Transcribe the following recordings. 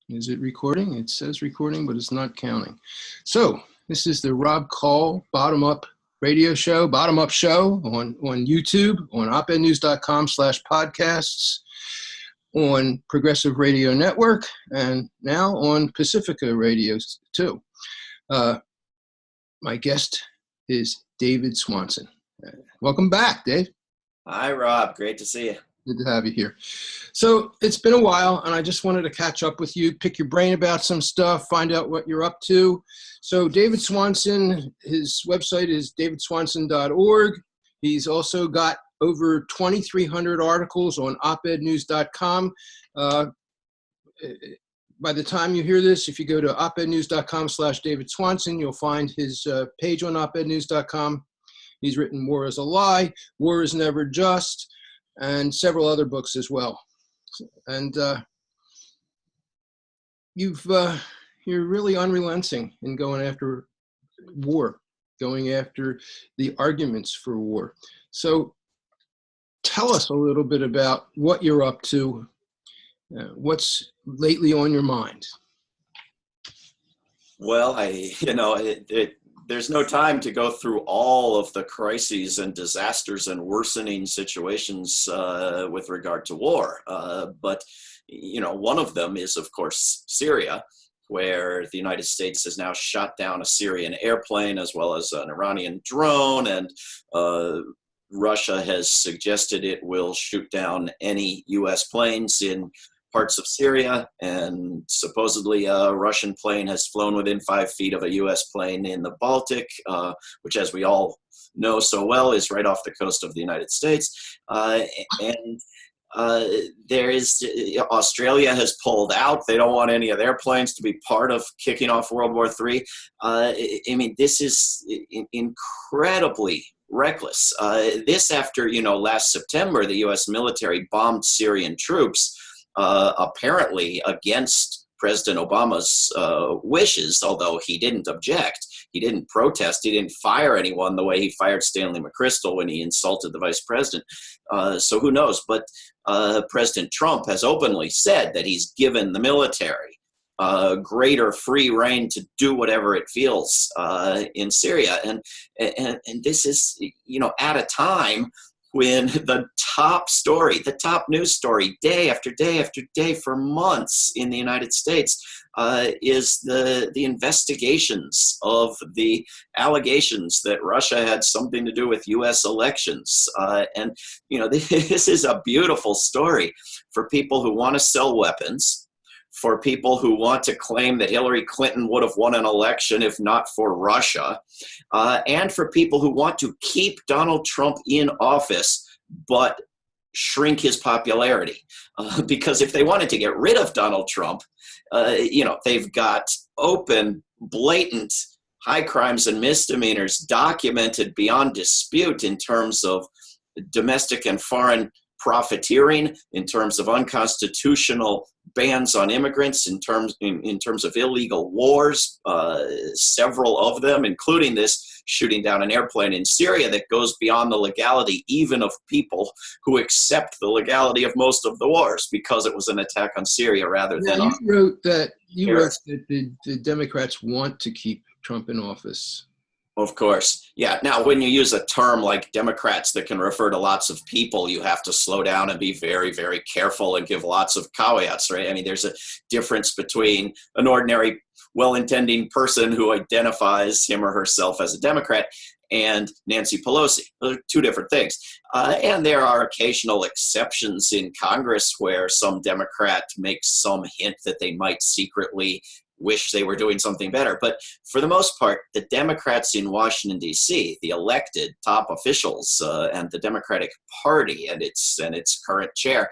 Is it recording? It says recording, but it's not counting. So this is the Rob Kall Bottom Up Radio Show, Bottom Up Show on YouTube, on opednews.com/podcasts, on Progressive Radio Network, and now on Pacifica Radio too. My guest is David Swanson. Welcome back, Dave. Hi, Rob. Great to see you. Good to have you here. So it's been a while, and I just wanted to catch up with you, pick your brain about some stuff, find out what you're up to. So David Swanson, his website is davidswanson.org. He's also got over 2,300 articles on opednews.com. By the time you hear this, if you go to opednews.com/David Swanson, you'll find his page on opednews.com. He's written War is a Lie, War is Never Just, and several other books as well. And you're really unrelenting in going after war, going after the arguments for war. So tell us a little bit about what you're up to, what's lately on your mind. Well, there's no time to go through all of the crises and disasters and worsening situations with regard to war. But one of them is, of course, Syria, where the United States has now shot down a Syrian airplane as well as an Iranian drone, and Russia has suggested it will shoot down any U.S. planes in parts of Syria, and supposedly a Russian plane has flown within 5 feet of a U.S. plane in the Baltic, which, as we all know so well, is right off the coast of the United States. Australia has pulled out. They don't want any of their planes to be part of kicking off World War III. This is incredibly reckless. This after, last September, the U.S. military bombed Syrian troops, apparently against President Obama's wishes, although he didn't object. He didn't protest. He didn't fire anyone the way he fired Stanley McChrystal when he insulted the vice president. So who knows? But President Trump has openly said that he's given the military greater free rein to do whatever it feels in Syria. And this is, at a time when the top news story, day after day after day for months in the United States, is the investigations of the allegations that Russia had something to do with U.S. elections. This is a beautiful story for people who want to sell weapons, for people who want to claim that Hillary Clinton would have won an election if not for Russia, and for people who want to keep Donald Trump in office but shrink his popularity. Because if they wanted to get rid of Donald Trump, they've got open, blatant high crimes and misdemeanors documented beyond dispute in terms of domestic and foreign profiteering, in terms of unconstitutional bans on immigrants, in terms of illegal wars, several of them, including this shooting down an airplane in Syria that goes beyond the legality even of people who accept the legality of most of the wars, because it was an attack on Syria rather than on. You wrote that the Democrats want to keep Trump in office. Of course. Yeah. Now, when you use a term like Democrats that can refer to lots of people, you have to slow down and be very, very careful and give lots of caveats, right? There's a difference between an ordinary, well-intending person who identifies him or herself as a Democrat and Nancy Pelosi. Those are two different things. And there are occasional exceptions in Congress where some Democrat makes some hint that they might secretly wish they were doing something better. But for the most part, the Democrats in Washington, D.C., the elected top officials and the Democratic Party and its current chair,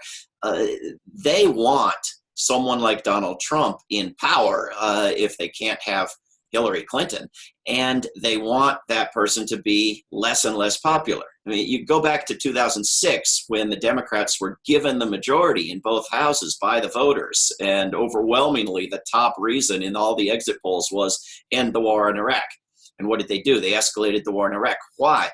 they want someone like Donald Trump in power if they can't have Hillary Clinton. And they want that person to be less and less popular. You go back to 2006 when the Democrats were given the majority in both houses by the voters, and overwhelmingly the top reason in all the exit polls was end the war in Iraq. And what did they do? They escalated the war in Iraq. Why?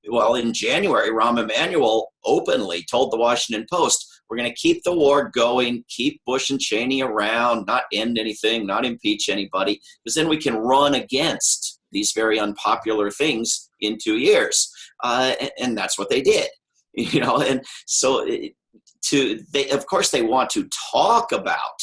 Well, in January, Rahm Emanuel openly told the Washington Post, we're going to keep the war going, keep Bush and Cheney around, not end anything, not impeach anybody, because then we can run against these very unpopular things in 2 years. And that's what they did. And so of course they want to talk about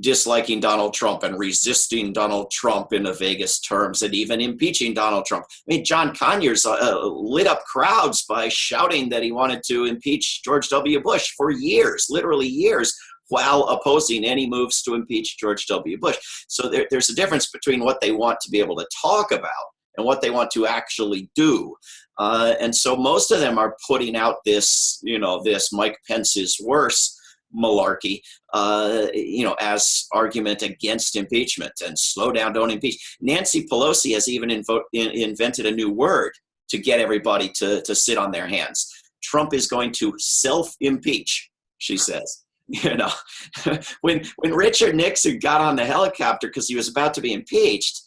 disliking Donald Trump and resisting Donald Trump in the vaguest terms, and even impeaching Donald Trump. I mean, John Conyers lit up crowds by shouting that he wanted to impeach George W. Bush for years, literally years, while opposing any moves to impeach George W. Bush. So there's a difference between what they want to be able to talk about and what they want to actually do. And so most of them are putting out this, this Mike Pence is worse malarkey, as argument against impeachment and slow down, don't impeach. Nancy Pelosi has even invented a new word to get everybody to sit on their hands. Trump is going to self-impeach, she says. When Richard Nixon got on the helicopter because he was about to be impeached,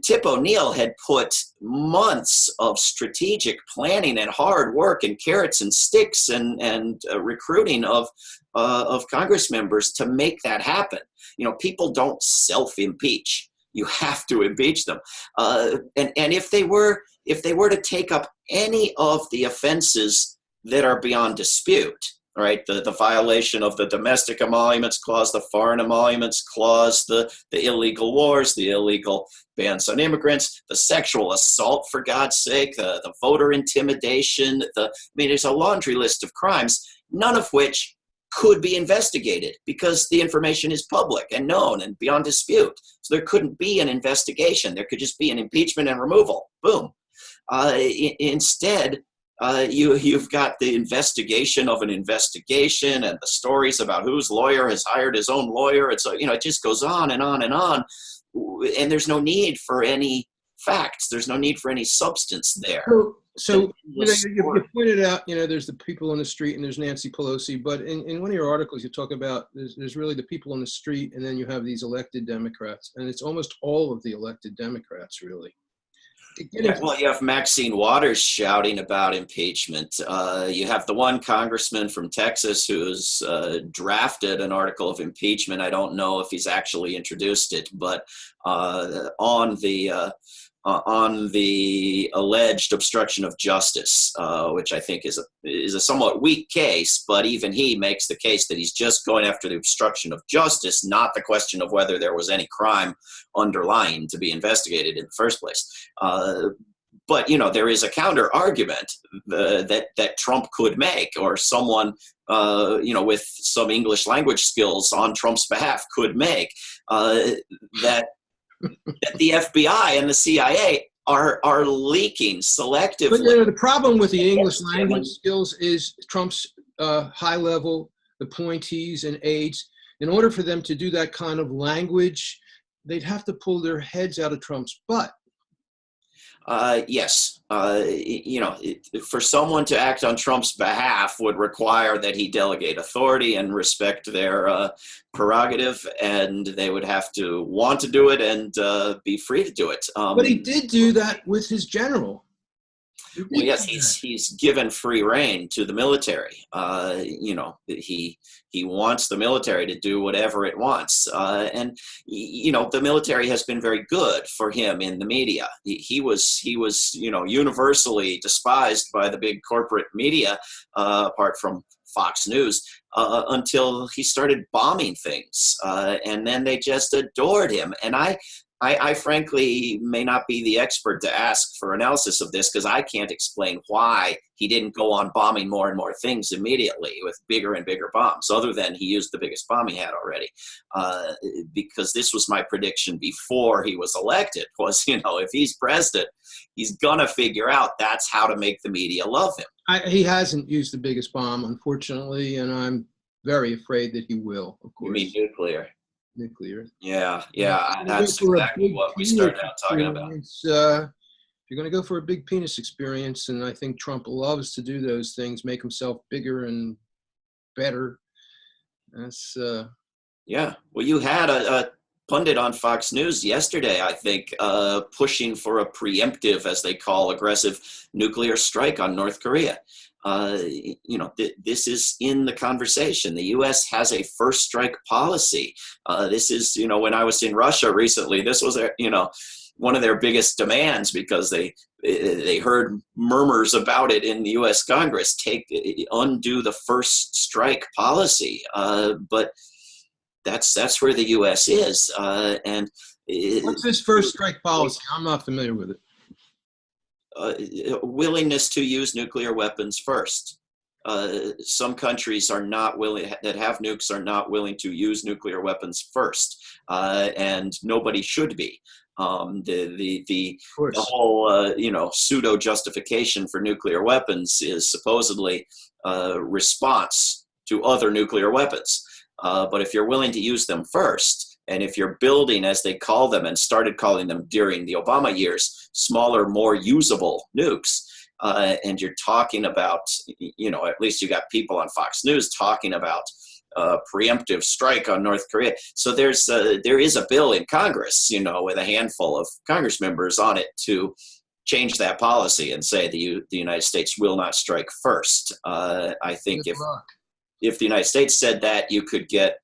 Tip O'Neill had put months of strategic planning and hard work and carrots and sticks and recruiting of Congress members to make that happen. People don't self-impeach. You have to impeach them. And if they were to take up any of the offenses that are beyond dispute, right? The violation of the domestic emoluments clause, the foreign emoluments clause, the illegal wars, the illegal bans on immigrants, the sexual assault, for God's sake, the voter intimidation. There's a laundry list of crimes, none of which could be investigated because the information is public and known and beyond dispute. So there couldn't be an investigation. There could just be an impeachment and removal. Boom. Instead, you've got the investigation of an investigation and the stories about whose lawyer has hired his own lawyer. And so, it just goes on and on and on. And there's no need for any facts. There's no need for any substance there. So you pointed out, there's the people on the street and there's Nancy Pelosi. But in one of your articles, you talk about there's really the people on the street, and then you have these elected Democrats. And it's almost all of the elected Democrats, really. Yeah, well, you have Maxine Waters shouting about impeachment. You have the one congressman from Texas who's drafted an article of impeachment. I don't know if he's actually introduced it, but on the alleged obstruction of justice, which I think is a somewhat weak case, but even he makes the case that he's just going after the obstruction of justice, not the question of whether there was any crime underlying to be investigated in the first place. But there is a counter argument that Trump could make, or someone with some English language skills on Trump's behalf could make, that the FBI and the CIA are leaking selectively. But the problem with the English language skills is Trump's high-level appointees and aides. In order for them to do that kind of language, they'd have to pull their heads out of Trump's butt. Yes. For someone to act on Trump's behalf would require that he delegate authority and respect their prerogative, and they would have to want to do it and be free to do it. But he did do that with his general. Well, yes, he's given free rein to the military. He wants the military to do whatever it wants, and the military has been very good for him in the media. He was universally despised by the big corporate media, apart from Fox News, until he started bombing things, and then they just adored him. And I frankly may not be the expert to ask for analysis of this, because I can't explain why he didn't go on bombing more and more things immediately with bigger and bigger bombs, other than he used the biggest bomb he had already. Because this was my prediction before he was elected, was, if he's president, he's going to figure out that's how to make the media love him. He hasn't used the biggest bomb, unfortunately, and I'm very afraid that he will, of course. You mean nuclear? Nuclear. Yeah. That's exactly what we started out talking about. If you're going to go for a big penis experience, and I think Trump loves to do those things, make himself bigger and better. That's yeah. Well, you had a pundit on Fox News yesterday, I think, pushing for a preemptive, as they call, aggressive nuclear strike on North Korea. This is in the conversation. The U.S. has a first strike policy. This is, when I was in Russia recently, this was, one of their biggest demands, because they heard murmurs about it in the U.S. Congress, undo the first strike policy. But that's where the U.S. is. What's this first strike policy? I'm not familiar with it. Willingness to use nuclear weapons first. Some countries are not willing, that have nukes, are not willing to use nuclear weapons first, and nobody should be. The whole pseudo justification for nuclear weapons is supposedly response to other nuclear weapons. But if you're willing to use them first, and if you're building, as they call them, and started calling them during the Obama years, smaller, more usable nukes, and you're talking about, at least you got people on Fox News talking about preemptive strike on North Korea. So there is a bill in Congress, with a handful of Congress members on it to change that policy and say the United States will not strike first. I think if the United States said that, you could get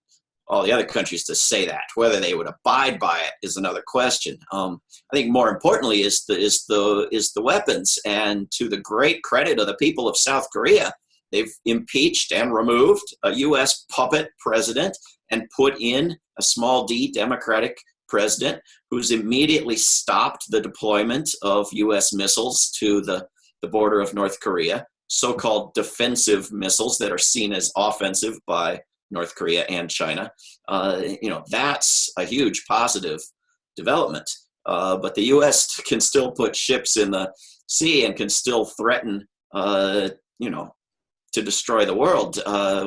all the other countries to say that. Whether they would abide by it is another question. I think more importantly is the weapons. And to the great credit of the people of South Korea, they've impeached and removed a U.S. puppet president and put in a small d Democratic president who's immediately stopped the deployment of U.S. missiles to the border of North Korea, so-called defensive missiles that are seen as offensive by North Korea and China. That's a huge positive development. But the U.S. can still put ships in the sea and can still threaten, to destroy the world,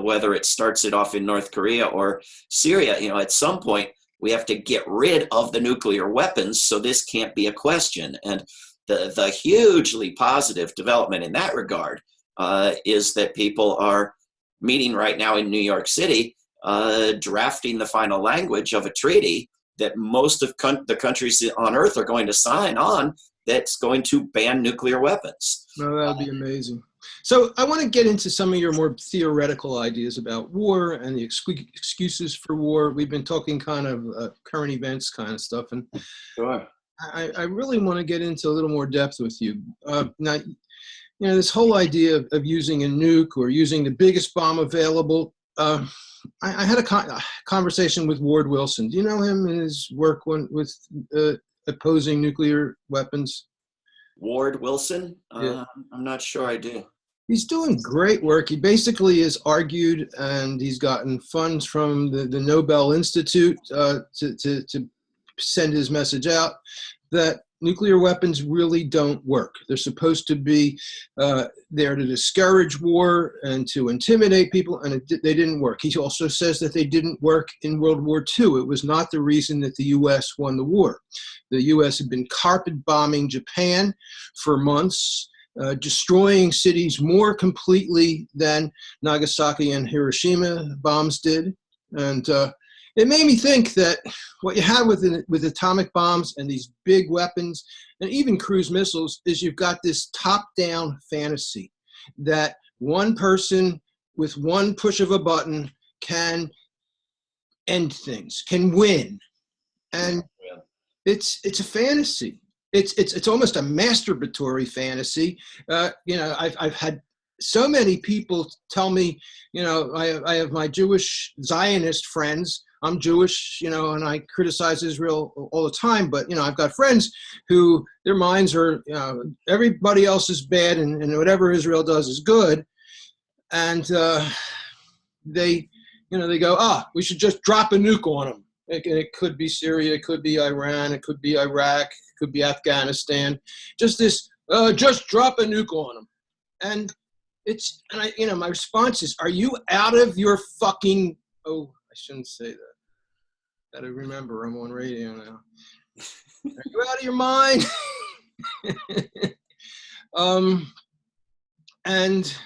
whether it starts it off in North Korea or Syria. At some point, we have to get rid of the nuclear weapons, so this can't be a question. And the hugely positive development in that regard is that people are meeting right now in New York City, drafting the final language of a treaty that most of the countries on Earth are going to sign on, that's going to ban nuclear weapons. No, that would be amazing. So I want to get into some of your more theoretical ideas about war and the excuses for war. We've been talking kind of current events kind of stuff, and sure. I really want to get into a little more depth with you. Now, this whole idea of using a nuke or using the biggest bomb available. I had a conversation with Ward Wilson. Do you know him and his work with opposing nuclear weapons? Ward Wilson? Yeah. I'm not sure I do. He's doing great work. He basically has argued, and he's gotten funds from the Nobel Institute to send his message out, that nuclear weapons really don't work. They're supposed to be there to discourage war and to intimidate people, and they didn't work. He also says that they didn't work in World War II. It was not the reason that the U.S. won the war. The U.S. had been carpet bombing Japan for months, destroying cities more completely than Nagasaki and Hiroshima bombs did. And it made me think that what you have with atomic bombs and these big weapons and even cruise missiles is you've got this top-down fantasy that one person with one push of a button can end things, can win. And it's a fantasy. It's almost a masturbatory fantasy. I've had so many people tell me, I have my Jewish Zionist friends. I'm Jewish, and I criticize Israel all the time. But, I've got friends who their minds are, everybody else is bad and whatever Israel does is good. And they go, we should just drop a nuke on them. It could be Syria, it could be Iran, it could be Iraq, it could be Afghanistan. Just drop a nuke on them. And my response is, are you out of your fucking, I shouldn't say that. Gotta remember, I'm on radio now. Are you out of your mind? And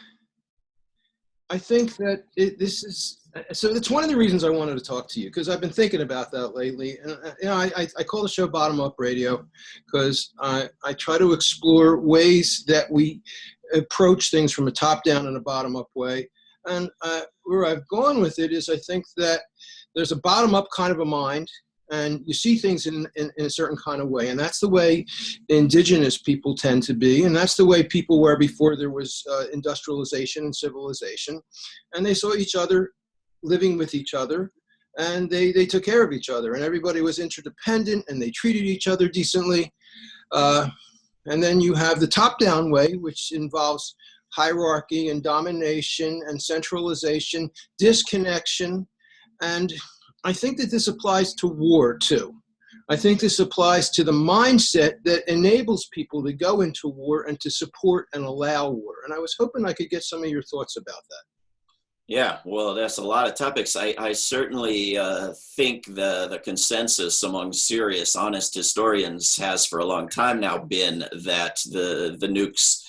I think that this is So that's one of the reasons I wanted to talk to you, because I've been thinking about that lately. And I call the show Bottom Up Radio because I try to explore ways that we approach things from a top down and a bottom up way. And where I've gone with it is I think that there's a bottom up kind of a mind, and you see things in a certain kind of way. And that's the way indigenous people tend to be. And that's the way people were before there was industrialization and civilization. And they saw each other living with each other, and they took care of each other, and everybody was interdependent, and they treated each other decently. And then you have the top-down way, which involves hierarchy and domination and centralization, disconnection. And I think that this applies to war, too. I think this applies to the mindset that enables people to go into war and to support and allow war. And I was hoping I could get some of your thoughts about that. Yeah, well, that's a lot of topics. I certainly think the consensus among serious, honest historians has for a long time now been that the nukes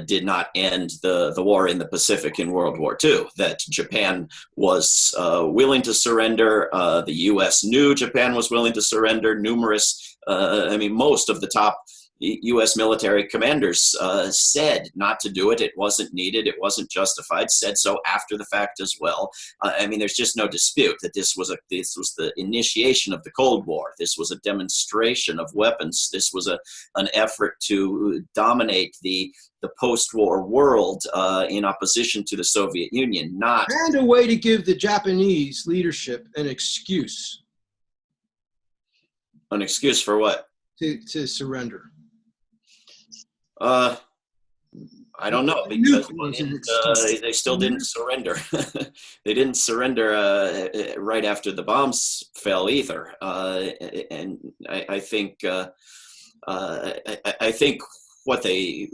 did not end the war in the Pacific in World War II, that Japan was willing to surrender. The U.S. knew Japan was willing to surrender. Most of the top U.S. military commanders said not to do it. It wasn't needed. It wasn't justified. Said so after the fact as well. There's just no dispute that this was the initiation of the Cold War. This was a demonstration of weapons. This was an effort to dominate the post-war world in opposition to the Soviet Union. And a way to give the Japanese leadership an excuse. An excuse for what? To surrender. I don't know, because they still didn't surrender. They didn't surrender right after the bombs fell either. And I think what they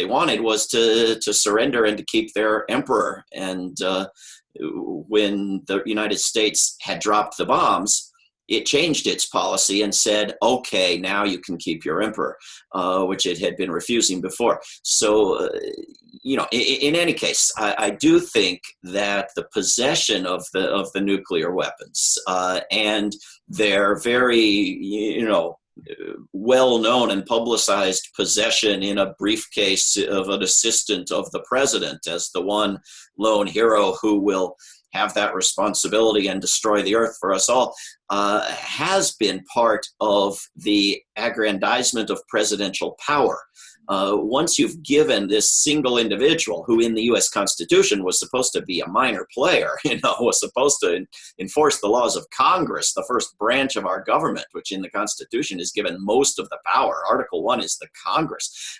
wanted was to surrender and to keep their emperor. And when the United States had dropped the bombs, it changed its policy and said, okay, now you can keep your emperor, which it had been refusing before. So, in any case, I do think that the possession of the nuclear weapons and their very, well-known and publicized possession in a briefcase of an assistant of the president as the one lone hero who will have that responsibility and destroy the earth for us all, has been part of the aggrandizement of presidential power. Once you've given this single individual, who in the U.S. Constitution was supposed to be a minor player, was supposed to enforce the laws of Congress, the first branch of our government, which in the Constitution is given most of the power. Article 1 is the Congress.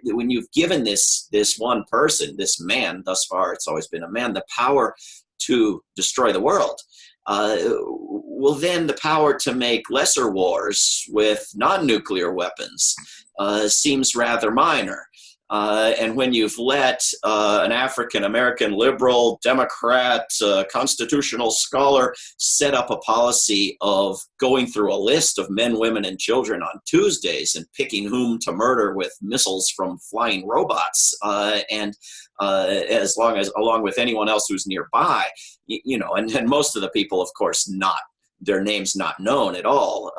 When you've given this one person, this man, thus far it's always been a man, the power to destroy the world, well, then the power to make lesser wars with non-nuclear weapons seems rather minor. And when you've let an African-American liberal, Democrat, constitutional scholar set up a policy of going through a list of men, women, and children on Tuesdays and picking whom to murder with missiles from flying robots, along with anyone else who's nearby, and most of the people, of course, their names not known at all,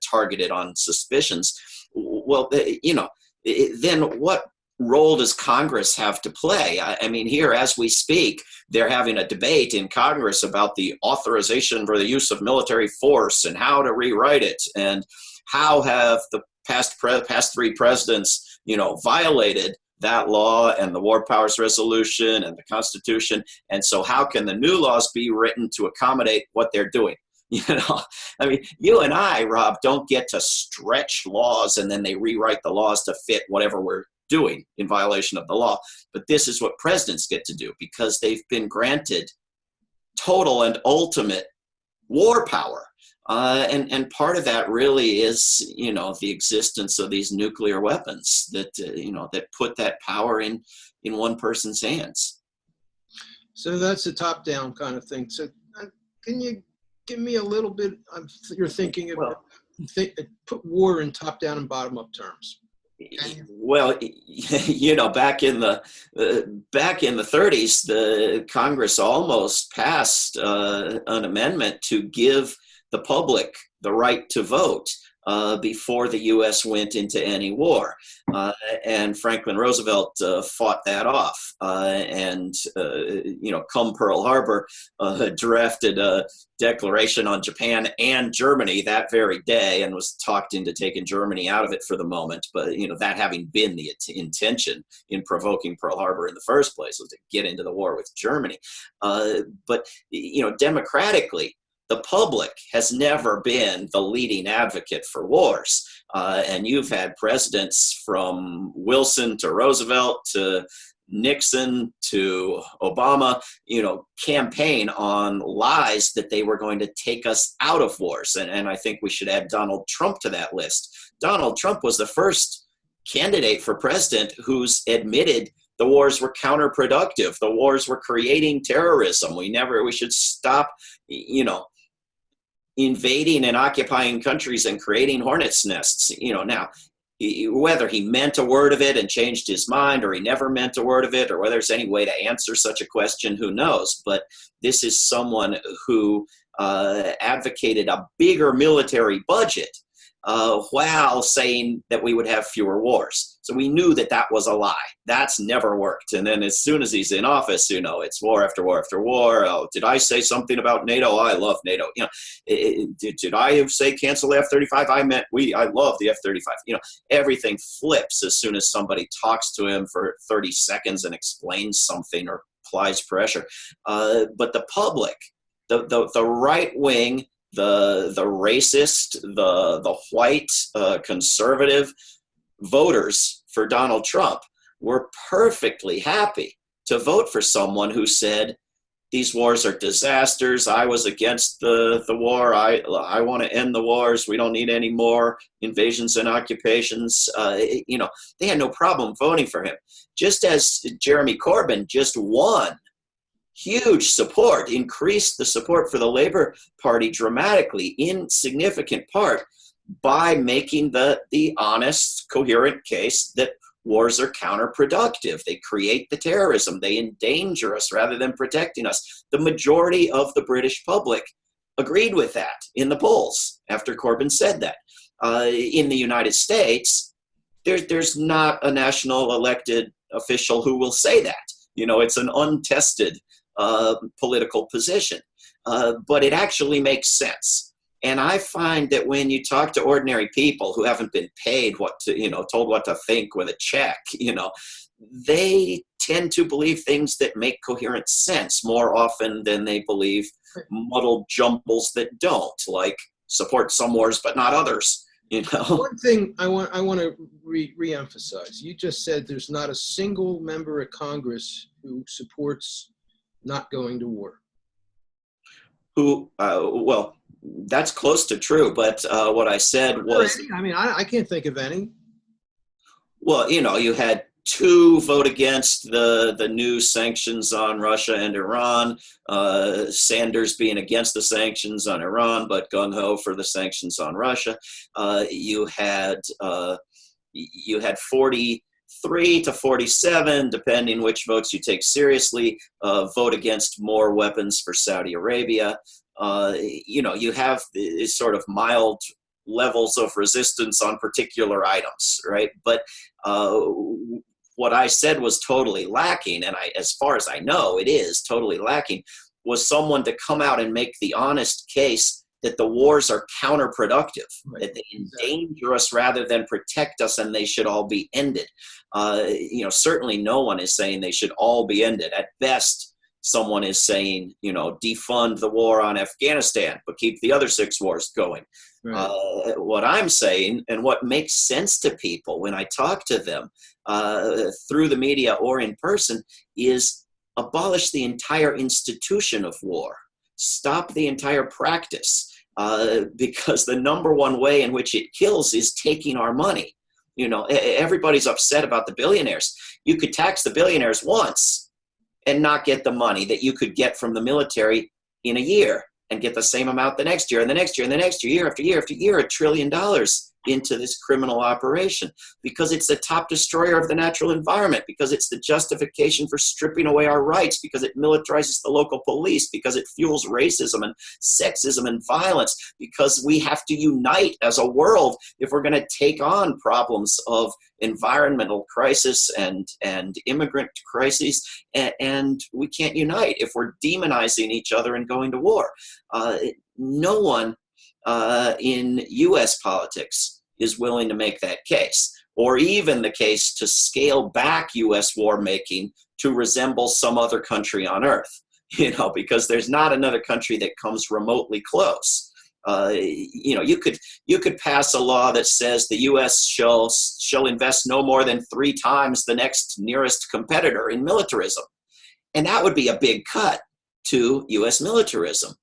targeted on suspicions. Well, then what role does Congress have to play? Here, as we speak, they're having a debate in Congress about the authorization for the use of military force and how to rewrite it, and how have the past three presidents, violated that law and the War Powers Resolution and the Constitution. And so how can the new laws be written to accommodate what they're doing? You and I, Rob, don't get to stretch laws and then they rewrite the laws to fit whatever we're doing in violation of the law. But this is what presidents get to do, because they've been granted total and ultimate war power. And part of that really is, the existence of these nuclear weapons that, that put that power in one person's hands. So that's a top-down kind of thing. So can you give me a little bit of your thinking about put war in top-down and bottom-up terms? Can you? Well, back in the 30s, the Congress almost passed an amendment to give the public the right to vote before the U.S. went into any war. And Franklin Roosevelt fought that off. Come Pearl Harbor, drafted a declaration on Japan and Germany that very day and was talked into taking Germany out of it for the moment. But, that having been the intention in provoking Pearl Harbor in the first place was to get into the war with Germany. But democratically, the public has never been the leading advocate for wars. And you've had presidents from Wilson to Roosevelt to Nixon to Obama, campaign on lies that they were going to take us out of wars. And I think we should add Donald Trump to that list. Donald Trump was the first candidate for president who's admitted the wars were counterproductive. The wars were creating terrorism. We should stop, invading and occupying countries and creating hornets' nests. Now, whether he meant a word of it and changed his mind, or he never meant a word of it, or whether there's any way to answer such a question, who knows? But this is someone who advocated a bigger military budget while saying that we would have fewer wars. So we knew that that was a lie. That's never worked. And then as soon as he's in office, it's war after war after war. Oh, did I say something about NATO? I love NATO. Did I say cancel the F-35? I love the F-35. Everything flips as soon as somebody talks to him for 30 seconds and explains something or applies pressure. But the public, the right wing, the racist, the white conservative voters for Donald Trump were perfectly happy to vote for someone who said these wars are disasters. I was against the war. I want to end the wars. We don't need any more invasions and occupations. They had no problem voting for him. Just as Jeremy Corbyn just won huge support, increased the support for the Labor Party dramatically, in significant part by making the honest, coherent case that wars are counterproductive. They create the terrorism. They endanger us rather than protecting us. The majority of the British public agreed with that in the polls after Corbyn said that. In the United States, there's not a national elected official who will say that. It's an untested political position, but it actually makes sense. And I find that when you talk to ordinary people who haven't been paid told what to think with a check, they tend to believe things that make coherent sense more often than they believe muddled jumbles that don't, like support some wars but not others. One thing I want to re-emphasize. You just said there's not a single member of Congress who supports not going to war. Well, that's close to true, but what I said was... I can't think of any. Well, you had 2 vote against the new sanctions on Russia and Iran, Sanders being against the sanctions on Iran, but gung-ho for the sanctions on Russia. You had 43 to 47, depending which votes you take seriously, vote against more weapons for Saudi Arabia. You have these sort of mild levels of resistance on particular items, right? But what I said was totally lacking, and as far as I know, it is totally lacking, was someone to come out and make the honest case that the wars are counterproductive, right, that they endanger us rather than protect us, and they should all be ended. Certainly no one is saying they should all be ended. At best, someone is saying, defund the war on Afghanistan, but keep the other 6 wars going. Right. What I'm saying, and what makes sense to people when I talk to them through the media or in person, is abolish the entire institution of war. Stop the entire practice, because the number one way in which it kills is taking our money. Everybody's upset about the billionaires. You could tax the billionaires once and not get the money that you could get from the military in a year, and get the same amount the next year and the next year and the next year, year after year after year, $1 trillion into this criminal operation, because it's the top destroyer of the natural environment, because it's the justification for stripping away our rights, because it militarizes the local police, because it fuels racism and sexism and violence, because we have to unite as a world if we're going to take on problems of environmental crisis and immigrant crises, and we can't unite if we're demonizing each other and going to war. No one in U.S. politics is willing to make that case, or even the case to scale back U.S. war making to resemble some other country on earth, because there's not another country that comes remotely close. You could pass a law that says the U.S. shall invest no more than 3 times the next nearest competitor in militarism, and that would be a big cut to U.S. militarism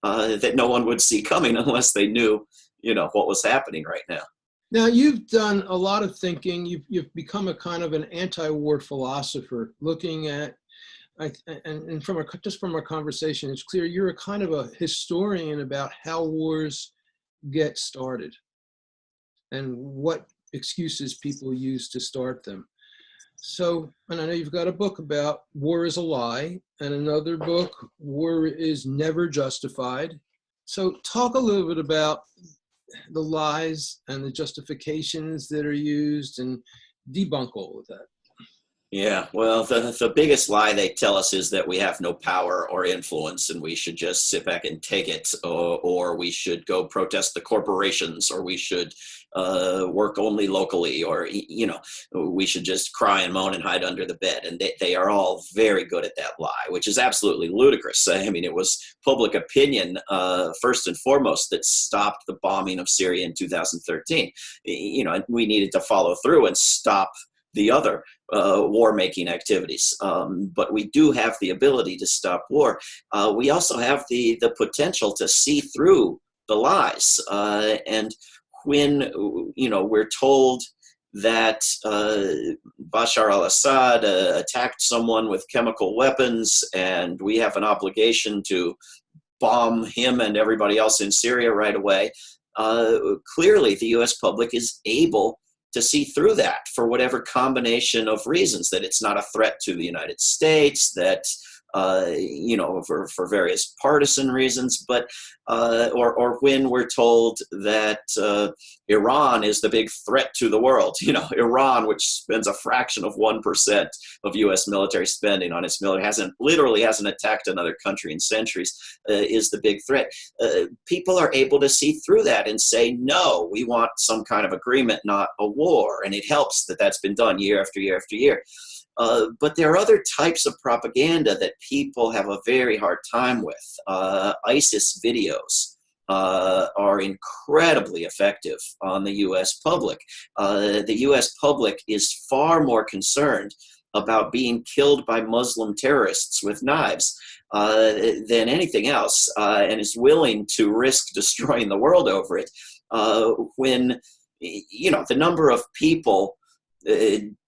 that no one would see coming unless they knew, what was happening right now. Now, you've done a lot of thinking. You've become a kind of an anti-war philosopher, looking at, and from our conversation, it's clear you're a kind of a historian about how wars get started and what excuses people use to start them. So, and I know you've got a book about War is a Lie, and another book, War is Never Justified. So talk a little bit about the lies and the justifications that are used, and debunk all of that. Yeah, well, the biggest lie they tell us is that we have no power or influence and we should just sit back and take it, or we should go protest the corporations, or we should work only locally, or, we should just cry and moan and hide under the bed. And they are all very good at that lie, which is absolutely ludicrous. I mean, it was public opinion, first and foremost, that stopped the bombing of Syria in 2013. And we needed to follow through and stop the other war-making activities. But we do have the ability to stop war. We also have the potential to see through the lies. And when, we're told that Bashar al-Assad attacked someone with chemical weapons, and we have an obligation to bomb him and everybody else in Syria right away, clearly the U.S. public is able to see through that for whatever combination of reasons, that it's not a threat to the United States, that, for various partisan reasons, but, or when we're told that Iran is the big threat to the world, Iran, which spends a fraction of 1% of U.S. military spending on its military, literally hasn't attacked another country in centuries, is the big threat. People are able to see through that and say, no, we want some kind of agreement, not a war. And it helps that that's been done year after year after year. But there are other types of propaganda that people have a very hard time with. ISIS videos are incredibly effective on the U.S. public. The U.S. public is far more concerned about being killed by Muslim terrorists with knives than anything else, and is willing to risk destroying the world over it. When, the number of people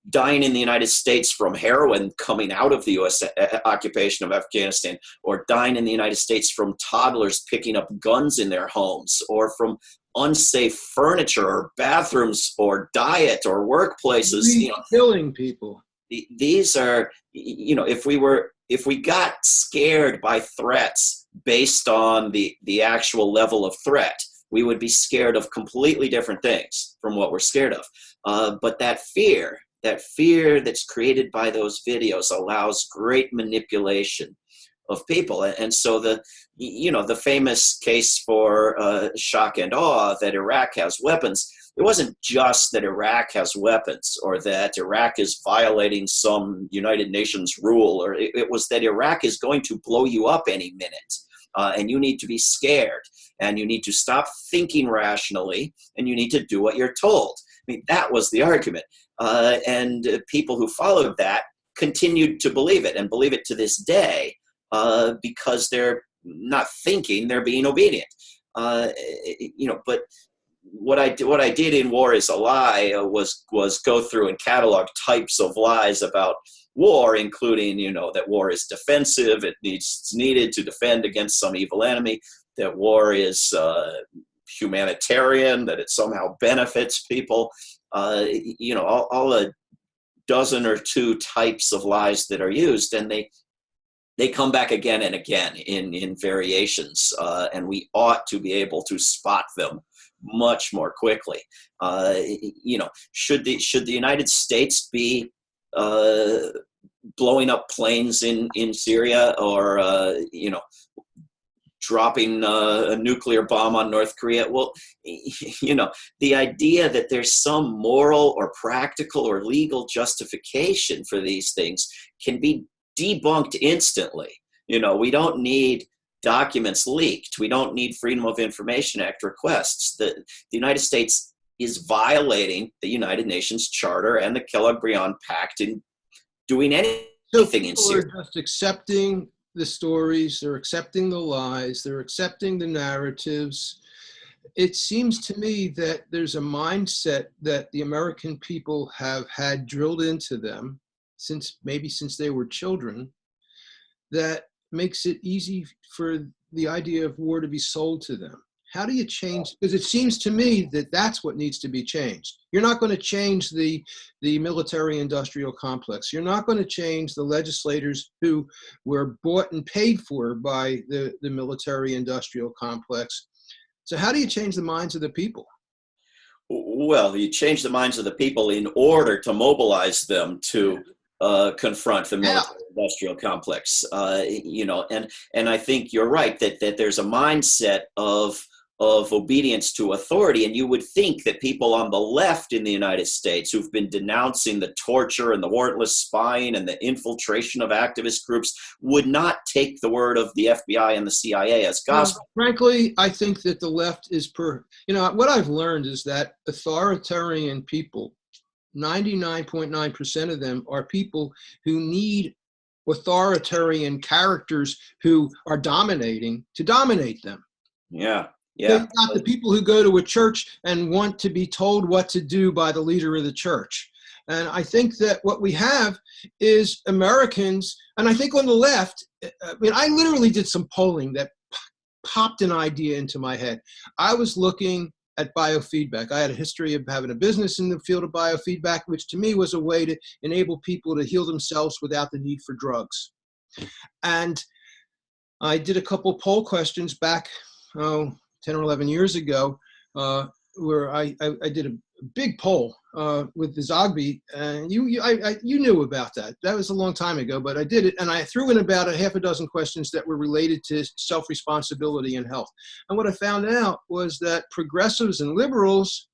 dying in the United States from heroin coming out of the U.S. occupation of Afghanistan, or dying in the United States from toddlers picking up guns in their homes, or from unsafe furniture or bathrooms or diet or workplaces. Killing people. These are, if we got scared by threats based on the actual level of threat, we would be scared of completely different things from what we're scared of. But that fear that's created by those videos allows great manipulation of people. And so the famous case for shock and awe that Iraq has weapons, it wasn't just that Iraq has weapons or that Iraq is violating some United Nations rule, or it was that Iraq is going to blow you up any minute. And you need to be scared, and you need to stop thinking rationally, and you need to do what you're told. I mean, that was the argument. And people who followed that continued to believe it, and believe it to this day, because they're not thinking, they're being obedient. But what I did in War is a Lie was go through and catalog types of lies about war, including, that war is defensive, it's needed to defend against some evil enemy, that war is humanitarian, that it somehow benefits people. All a dozen or two types of lies that are used, and they come back again and again in variations, and we ought to be able to spot them much more quickly. Should the United States be blowing up planes in Syria, or dropping a nuclear bomb on North Korea? Well, the idea that there's some moral or practical or legal justification for these things can be debunked instantly. We don't need documents leaked. We don't need Freedom of Information Act requests. The United States is violating the United Nations Charter and the Kellogg-Briand Pact in doing anything in Syria. People are just accepting the stories, they're accepting the lies, they're accepting the narratives. It seems to me that there's a mindset that the American people have had drilled into them since they were children, that makes it easy for the idea of war to be sold to them. How do you change? Because it seems to me that that's what needs to be changed. You're not going to change the military-industrial complex. You're not going to change the legislators who were bought and paid for by the military-industrial complex. So how do you change the minds of the people? Well, you change the minds of the people in order to mobilize them to confront the military-industrial complex. And I think you're right that there's a mindset of obedience to authority, and you would think that people on the left in the United States who've been denouncing the torture and the warrantless spying and the infiltration of activist groups would not take the word of the FBI and the CIA as gospel. Frankly, I think that the left is what I've learned is that authoritarian people, 99.9% of them are people who need authoritarian characters who are dominating to dominate them. Yeah. They're not the people who go to a church and want to be told what to do by the leader of the church. And I think that what we have is Americans, and I think on the left, I literally did some polling that popped an idea into my head. I was looking at biofeedback. I had a history of having a business in the field of biofeedback, which to me was a way to enable people to heal themselves without the need for drugs. And I did a couple poll questions back, 10 or 11 years ago, where I did a big poll with the Zogby, and you knew about that. That was a long time ago, but I did it, and I threw in about a half a dozen questions that were related to self-responsibility and health. And what I found out was that progressives and liberals,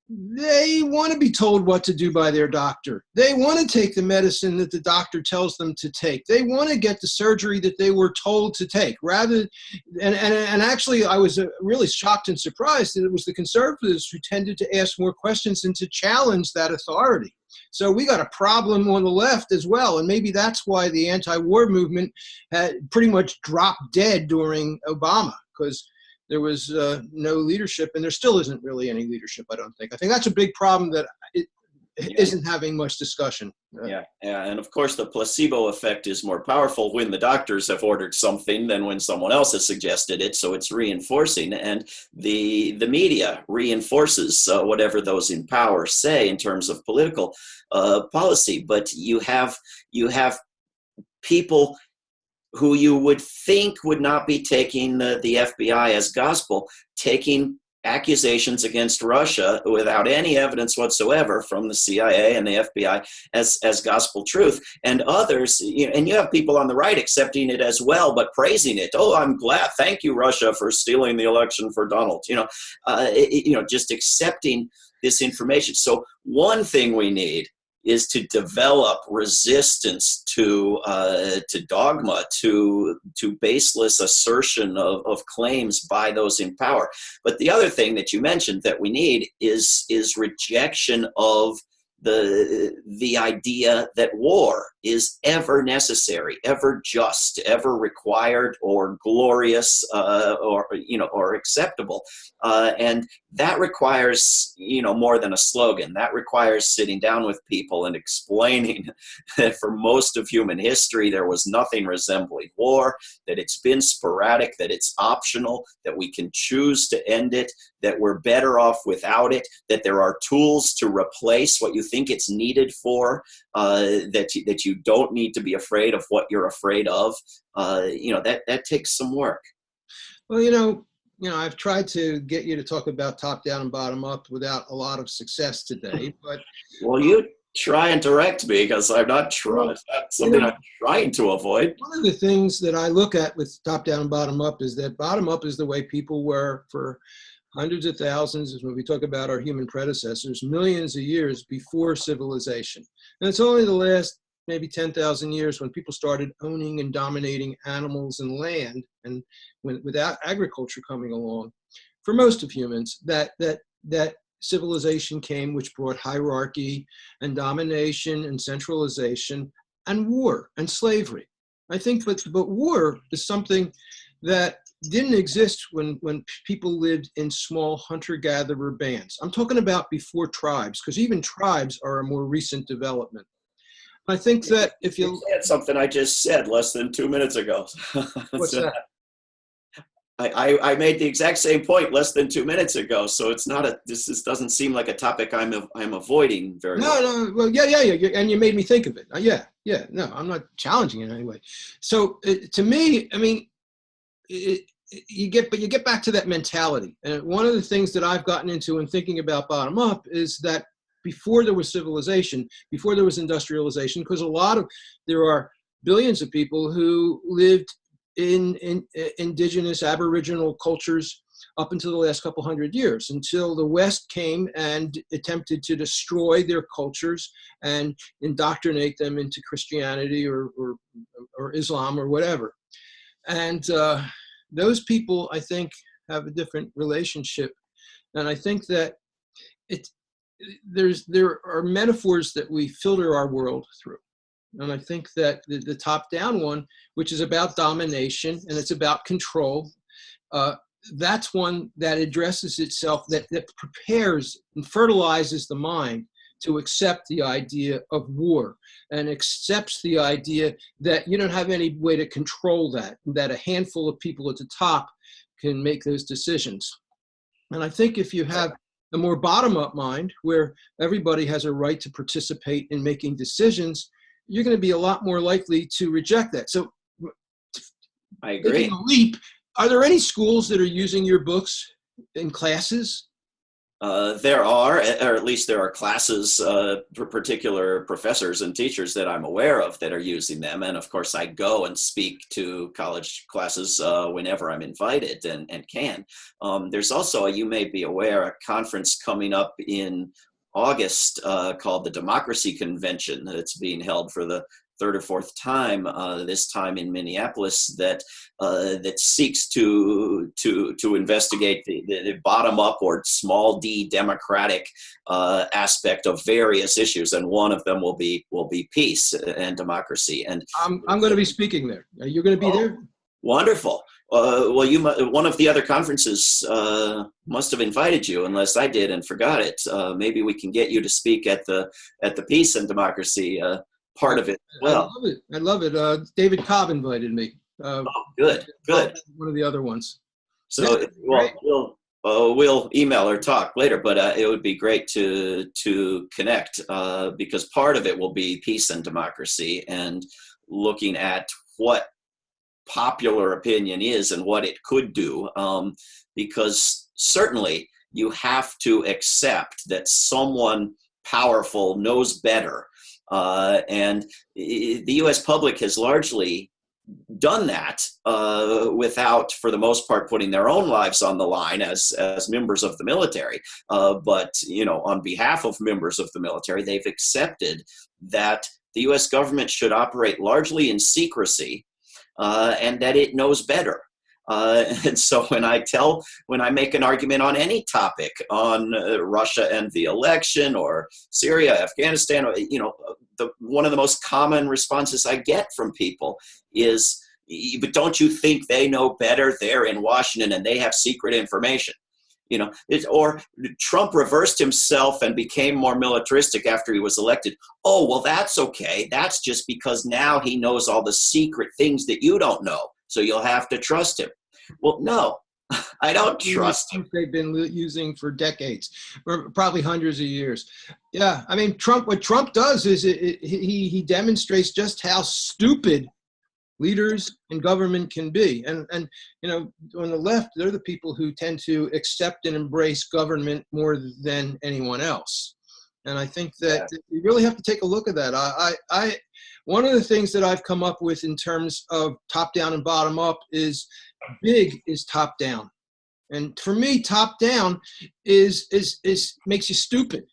they want to be told what to do by their doctor. They want to take the medicine that the doctor tells them to take. They want to get the surgery that they were told to take. And actually, I was really shocked and surprised that it was the conservatives who tended to ask more questions and to challenge that authority. So we got a problem on the left as well, and maybe that's why the anti-war movement had pretty much dropped dead during Obama, because there was no leadership, and there still isn't really any leadership, I don't think. I think that's a big problem that isn't having much discussion. Yeah, and of course the placebo effect is more powerful when the doctors have ordered something than when someone else has suggested it, so it's reinforcing, and the media reinforces whatever those in power say in terms of political policy. But you have people who you would think would not be taking the FBI as gospel, taking accusations against Russia without any evidence whatsoever from the CIA and the FBI as gospel truth, and others, and you have people on the right accepting it as well, but praising it. Oh, I'm glad. Thank you, Russia, for stealing the election for Donald. Just accepting this information. So one thing we need is to develop resistance to dogma, to baseless assertion of claims by those in power. But the other thing that you mentioned that we need is rejection of the idea that war is ever necessary, ever just, ever required, or glorious, or acceptable. And that requires, more than a slogan. That requires sitting down with people and explaining that for most of human history, there was nothing resembling war, that it's been sporadic, that it's optional, that we can choose to end it, that we're better off without it, that there are tools to replace what you think it's needed for, that you don't need to be afraid of what you're afraid of. That takes some work. Well, I've tried to get you to talk about top down and bottom up without a lot of success today, but well, you try and direct me, because I'm not trying. It's not something I'm trying to avoid. One of the things that I look at with top down and bottom up is that bottom up is the way people were for hundreds of thousands, when we talk about our human predecessors, millions of years before civilization. And it's only the last maybe 10,000 years when people started owning and dominating animals and land, and without agriculture coming along, for most of humans, that civilization came, which brought hierarchy and domination and centralization and war and slavery. I think, but war is something that didn't exist when people lived in small hunter-gatherer bands. I'm talking about before tribes, because even tribes are a more recent development. I think that if you said something I just said less than 2 minutes ago. What's that? I made the exact same point less than 2 minutes ago, so it's not this doesn't seem like a topic I'm avoiding very well. No, well, yeah, and you made me think of it. No, I'm not challenging it anyway. So to me, I mean, you get back to that mentality. And one of the things that I've gotten into in thinking about bottom up is that before there was civilization, before there was industrialization, because there are billions of people who lived in indigenous aboriginal cultures up until the last couple hundred years, until the West came and attempted to destroy their cultures and indoctrinate them into Christianity or Islam or whatever. And those people, I think, have a different relationship. And I think that there are metaphors that we filter our world through. And I think that the top-down one, which is about domination and it's about control, that's one that addresses itself, that prepares and fertilizes the mind to accept the idea of war, and accepts the idea that you don't have any way to control that a handful of people at the top can make those decisions. And I think if you have a more bottom-up mind, where everybody has a right to participate in making decisions, you're going to be a lot more likely to reject that. So I agree. Taking a leap, are there any schools that are using your books in classes? There are, or at least there are classes for particular professors and teachers that I'm aware of that are using them. And of course, I go and speak to college classes whenever I'm invited and can. There's also, you may be aware, a conference coming up in August called the Democracy Convention that's being held for the third or fourth time, this time in Minneapolis, that seeks to investigate the bottom up or small d democratic aspect of various issues, and one of them will be peace and democracy. And I'm going to be speaking there. Are you going to be there? Wonderful. Well, one of the other conferences must have invited you, unless I did and forgot it. Maybe we can get you to speak at the peace and democracy part of it as well. I love it. David Cobb invited me. Good. One of the other ones. So, yeah, we'll email or talk later, but it would be great to connect because part of it will be peace and democracy, and looking at what popular opinion is and what it could do, because certainly you have to accept that someone powerful knows better. And the U.S. public has largely done that without, for the most part, putting their own lives on the line as members of the military. But, on behalf of members of the military, they've accepted that the U.S. government should operate largely in secrecy and that it knows better. And so when I make an argument on any topic, on Russia and the election, or Syria, Afghanistan, or, one of the most common responses I get from people is, but don't you think they know better? They're in Washington and they have secret information. Or Trump reversed himself and became more militaristic after he was elected. Oh, well, that's okay. That's just because now he knows all the secret things that you don't know. So you'll have to trust him. Well, no, I don't trust him. They've been using for decades, or probably hundreds of years. Yeah, I mean, what Trump does is he demonstrates just how stupid leaders and government can be. And on the left, they're the people who tend to accept and embrace government more than anyone else. And I think that you really have to take a look at that. One of the things that I've come up with in terms of top down and bottom up is big is top down. And for me, top down is makes you stupid.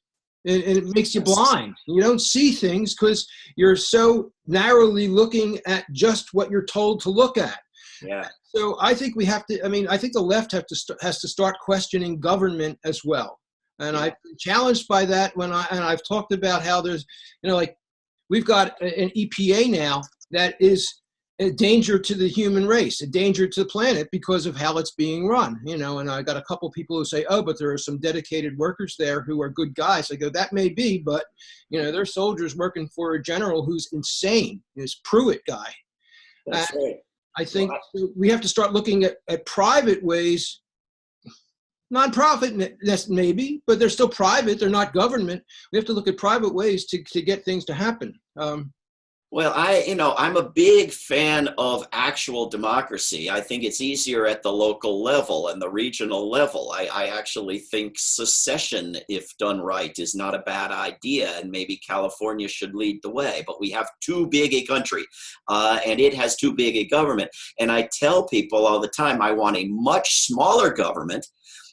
And it makes you blind. You don't see things because you're so narrowly looking at just what you're told to look at. Yeah. So I think we have to. I think the left has to start questioning government as well. And I've been challenged by that I've talked about how there's, we've got an EPA now that is a danger to the human race, a danger to the planet because of how it's being run, and I got a couple people who say, oh, but there are some dedicated workers there who are good guys. I go, that may be, but, they're soldiers working for a general who's insane, this Pruitt guy. That's right. I think we have to start looking at private ways, nonprofit maybe, but they're still private. They're not government. We have to look at private ways to get things to happen. Well, I'm a big fan of actual democracy. I think it's easier at the local level and the regional level. I actually think secession, if done right, is not a bad idea, and maybe California should lead the way. But we have too big a country, and it has too big a government. And I tell people all the time, I want a much smaller government,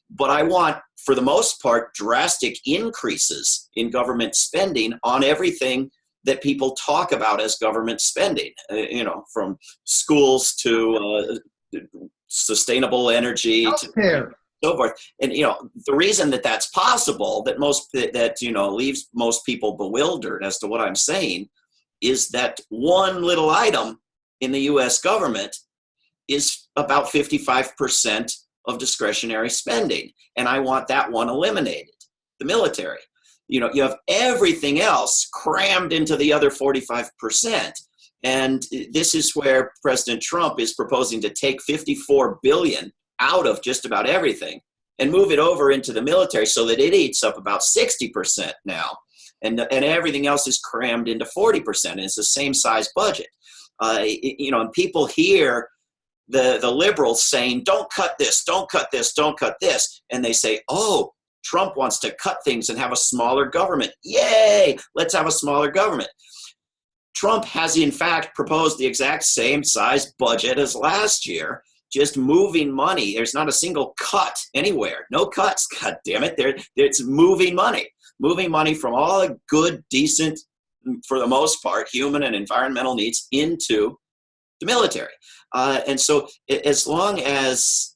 but I want, for the most part, drastic increases in government spending on everything that people talk about as government spending, from schools to sustainable energy to so forth. And, the reason that that's possible, that leaves most people bewildered as to what I'm saying, is that one little item in the U.S. government is about 55% of discretionary spending. And I want that one eliminated, the military. You have everything else crammed into the other 45%. And this is where President Trump is proposing to take $54 billion out of just about everything and move it over into the military so that it eats up about 60% now. And everything else is crammed into 40%. And it's the same size budget. And people hear the liberals saying, don't cut this, don't cut this, don't cut this. And they say, oh, Trump wants to cut things and have a smaller government. Yay! Let's have a smaller government. Trump has, in fact, proposed the exact same size budget as last year, just moving money. There's not a single cut anywhere. No cuts, God damn it. It's moving money from all the good, decent, for the most part, human and environmental needs into the military. And so as long as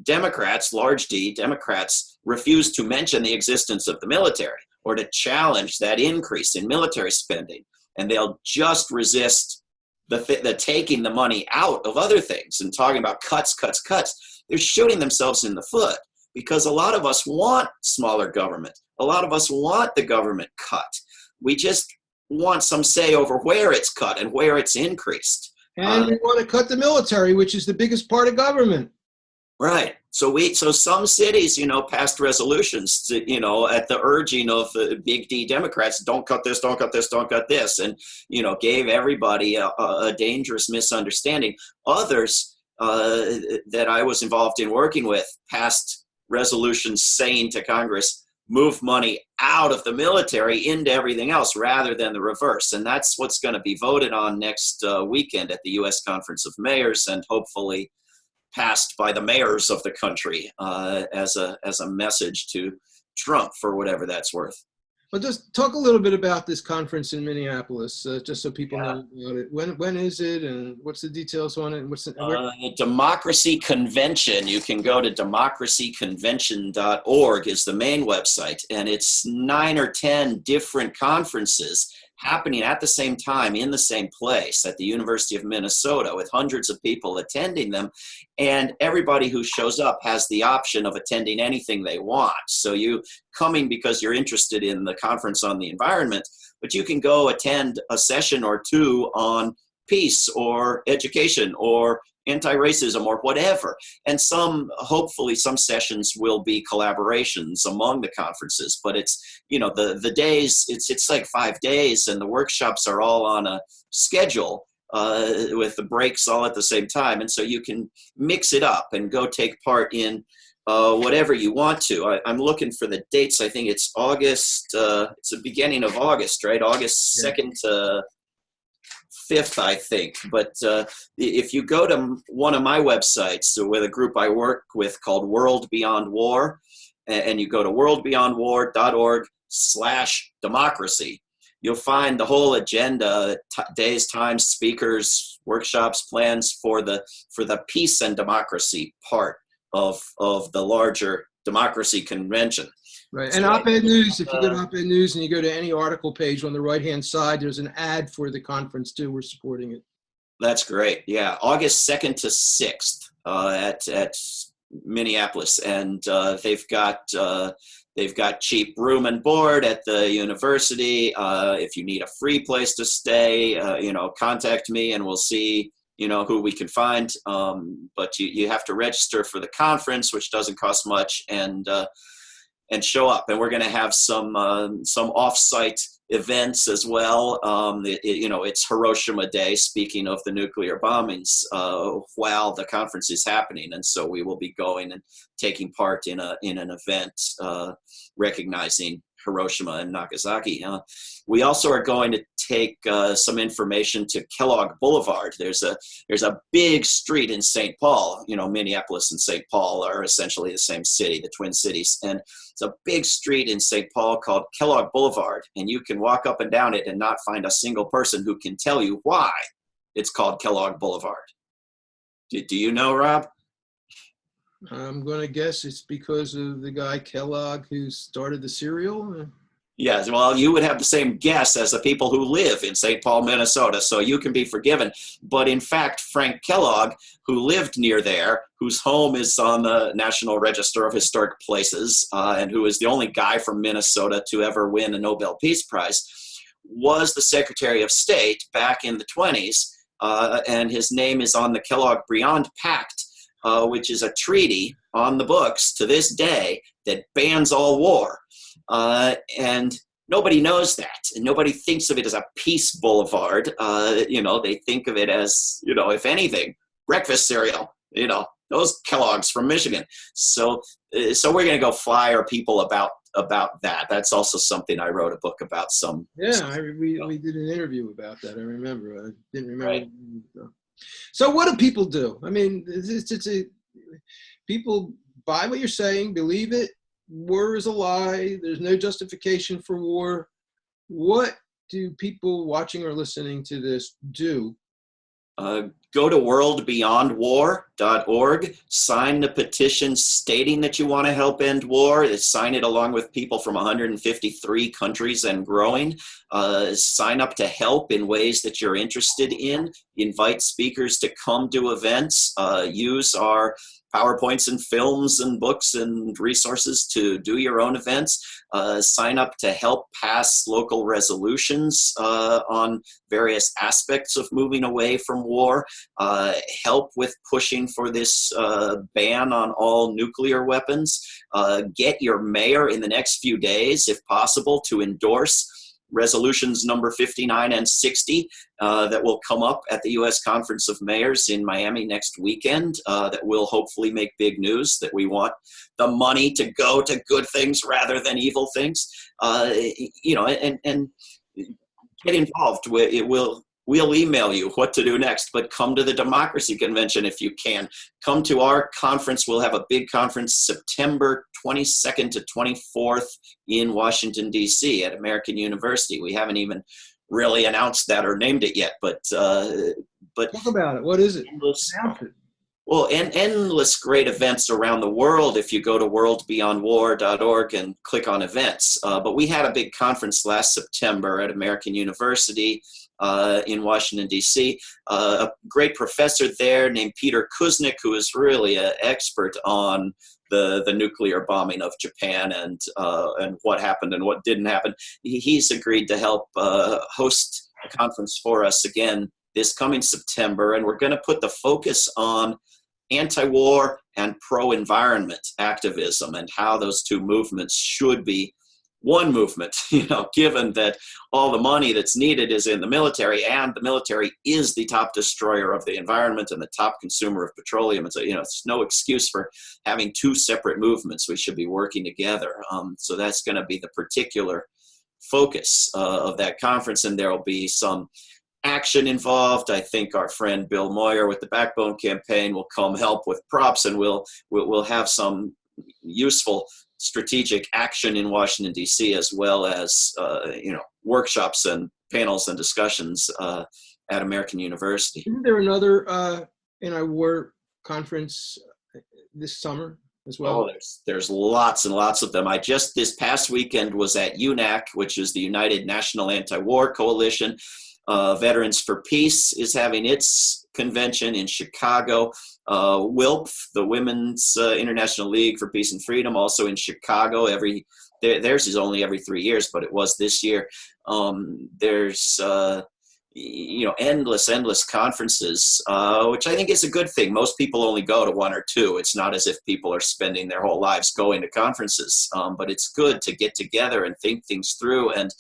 Democrats, large D, Democrats, refuse to mention the existence of the military or to challenge that increase in military spending, and they'll just resist the taking the money out of other things and talking about cuts, they're shooting themselves in the foot, because a lot of us want smaller government. A lot of us want the government cut. We just want some say over where it's cut and where it's increased. And we want to cut the military, which is the biggest part of government. Right. So some cities, passed resolutions to, at the urging of the big D Democrats, don't cut this, don't cut this, don't cut this, and, gave everybody a dangerous misunderstanding. Others that I was involved in working with passed resolutions saying to Congress, move money out of the military into everything else rather than the reverse. And that's what's going to be voted on next weekend at the U.S. Conference of Mayors, and hopefully passed by the mayors of the country as a message to Trump, for whatever that's worth. Well, just talk a little bit about this conference in Minneapolis, just so people Yeah. know about it. When is it, and what's the details on it, and Democracy Convention. You can go to democracyconvention.org is the main website, and it's 9 or 10 different conferences happening at the same time in the same place at the University of Minnesota with hundreds of people attending them. And everybody who shows up has the option of attending anything they want. So you coming because you're interested in the conference on the environment, but you can go attend a session or two on peace or education or anti-racism or whatever. And hopefully some sessions will be collaborations among the conferences, but it's, the days, it's like 5 days, and the workshops are all on a schedule with the breaks all at the same time. And so you can mix it up and go take part in whatever you want to. I'm looking for the dates. I think it's August, it's the beginning of August, right? August 2nd to 5th, I think. But if you go to one of my websites with a group I work with called World Beyond War, and you go to worldbeyondwar.org/democracy, you'll find the whole agenda, days, times, speakers, workshops, plans for the peace and democracy part of the larger democracy convention. Right. And op-ed news, if you go to op-ed news and you go to any article page on the right-hand side, there's an ad for the conference too. We're supporting it. That's great. Yeah. August 2nd to 6th at Minneapolis. And they've got cheap room and board at the university. If you need a free place to stay, contact me and we'll see, who we can find. But you have to register for the conference, which doesn't cost much, and show up. And we're going to have some off-site events as well. It's Hiroshima Day, speaking of the nuclear bombings, while the conference is happening. And so we will be going and taking part in an event recognizing Hiroshima and Nagasaki. We also are going to take some information to Kellogg Boulevard. There's a big street in St. Paul. Minneapolis and St. Paul are essentially the same city, the Twin Cities. And it's a big street in St. Paul called Kellogg Boulevard. And you can walk up and down it and not find a single person who can tell you why it's called Kellogg Boulevard. Do you know, Rob? I'm going to guess it's because of the guy Kellogg who started the cereal. Yes, well, you would have the same guess as the people who live in St. Paul, Minnesota, so you can be forgiven. But in fact, Frank Kellogg, who lived near there, whose home is on the National Register of Historic Places, and who is the only guy from Minnesota to ever win a Nobel Peace Prize, was the Secretary of State back in the 20s, and his name is on the Kellogg-Briand Pact, which is a treaty on the books to this day that bans all war. And nobody knows that, and nobody thinks of it as a peace boulevard. They think of it as, if anything, breakfast cereal, those Kellogg's from Michigan. So we're going to go flyer people about that. That's also something I wrote a book about. We did an interview about that. I remember. I didn't remember. Right. So what do people do? I mean, people buy what you're saying, believe it. War is a lie. There's no justification for war. What do people watching or listening to this do? Go to worldbeyondwar.org, sign the petition stating that you want to help end war. Sign it along with people from 153 countries and growing. Sign up to help in ways that you're interested in. Invite speakers to come to events. Use our PowerPoints and films and books and resources to do your own events. Sign up to help pass local resolutions on various aspects of moving away from war. Help with pushing for this ban on all nuclear weapons. Get your mayor in the next few days, if possible, to endorse resolutions number 59 and 60 that will come up at the U.S. Conference of Mayors in Miami next weekend that will hopefully make big news, that we want the money to go to good things rather than evil things, and get involved. we'll email you what to do next, but come to the Democracy Convention if you can. Come to our conference. We'll have a big conference September 22nd to 24th in Washington, D.C. at American University. We haven't even really announced that or named it yet, but Talk about it. What is it? Announce it. Well, and endless great events around the world if you go to worldbeyondwar.org and click on events. But we had a big conference last September at American University in Washington, D.C. A great professor there named Peter Kuznick, who is really an expert on the nuclear bombing of Japan and what happened and what didn't happen. He's agreed to help host a conference for us again this coming September, and we're going to put the focus on anti-war and pro-environment activism and how those two movements should be one movement, given that all the money that's needed is in the military, and the military is the top destroyer of the environment and the top consumer of petroleum. And so, it's no excuse for having two separate movements. We should be working together. So that's going to be the particular focus of that conference, and there will be some action involved. I think our friend Bill Moyer with the Backbone Campaign will come help with props, and we'll have some useful strategic action in Washington, D.C., as well as workshops and panels and discussions at American University. Isn't there another anti-war conference this summer as well? Oh, there's lots and lots of them. I just this past weekend was at UNAC, which is the United National Anti-War Coalition. Veterans for Peace is having its convention in Chicago. WILP, the Women's International League for Peace and Freedom, also in Chicago. Theirs is only every 3 years, but it was this year. There's endless conferences, which I think is a good thing. Most people only go to one or two. It's not as if people are spending their whole lives going to conferences, but it's good to get together and think things through and